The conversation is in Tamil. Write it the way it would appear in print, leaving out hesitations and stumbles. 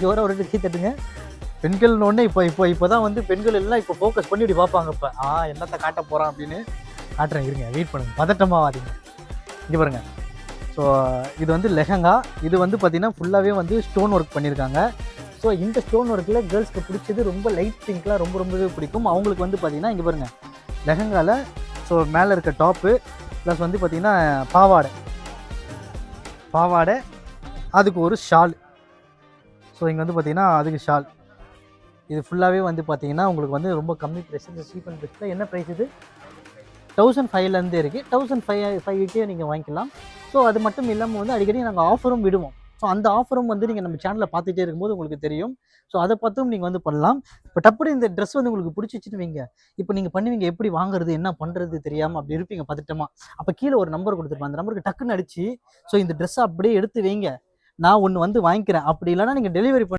ஜோராக ஒரு கை தட்டுங்க. பெண்கள்னு இப்போதான் வந்து பெண்கள் எல்லாம் இப்போ ஃபோக்கஸ் பண்ணி இப்படி பார்ப்பாங்க. இப்போ என்னத்தை காட்ட போகிறான் அப்படின்னு காட்டுறேன். இருங்க, வெயிட் பண்ணுங்க, பதட்டமாகாதீங்க. இங்கே பாருங்க. ஸோ இது வந்து லெஹங்கா. இது வந்து பார்த்தீங்கன்னா ஃபுல்லாகவே வந்து ஸ்டோன் ஒர்க் பண்ணியிருக்காங்க. ஸோ இந்த ஸ்டோன் ஒர்க்கில் கேர்ள்ஸ்க்கு பிடிச்சது ரொம்ப லைட் பிங்க்லாம் ரொம்பவே பிடிக்கும். அவங்களுக்கு வந்து பார்த்தீங்கன்னா இங்கே பாருங்கள், லெஹங்காவில் ஸோ மேலே இருக்க டாப்பு ப்ளஸ் வந்து பார்த்தீங்கன்னா பாவாடை அதுக்கு ஒரு ஷால். ஸோ இங்கே வந்து பார்த்தீங்கன்னா அதுக்கு ஷால். இது ஃபுல்லாகவே வந்து பார்த்தீங்கன்னா உங்களுக்கு வந்து ரொம்ப கம்மி ப்ரைஸ். இந்த சீப் அண்ட் பெஸ்ட்டில் என்ன ப்ரைஸ் இது 1500 இருக்குது. 1500 நீங்கள் வாங்கிக்கலாம். ஸோ அது மட்டும் இல்லாமல் வந்து அடிக்கடி நாங்கள் ஆஃபரும் விடுவோம். ஸோ அந்த ஆஃபரும் வந்து நீங்கள் நம்ம சேனலில் பார்த்துட்டே இருக்கும்போது உங்களுக்கு தெரியும். ஸோ அதை பார்த்தும் நீங்கள் வந்து பண்ணலாம். இப்போ டப்புனு இந்த ட்ரெஸ் வந்து உங்களுக்கு பிடிச்சிச்சின்னு வைங்க, இப்போ நீங்கள் பண்ணுவீங்க எப்படி வாங்குறது என்ன பண்ணுறது தெரியாமல் அப்படி இருப்பீங்க பதட்டமாக. அப்போ கீழே ஒரு நம்பர் கொடுத்துருப்பேன், அந்த நம்பருக்கு டக்குன்னு அடிச்சு ஸோ இந்த ட்ரெஸ்ஸை அப்படியே எடுத்து வைங்க, நான் ஒன்று வந்து வாங்கிக்கிறேன். அப்படி இல்லைனா நீங்கள் டெலிவரி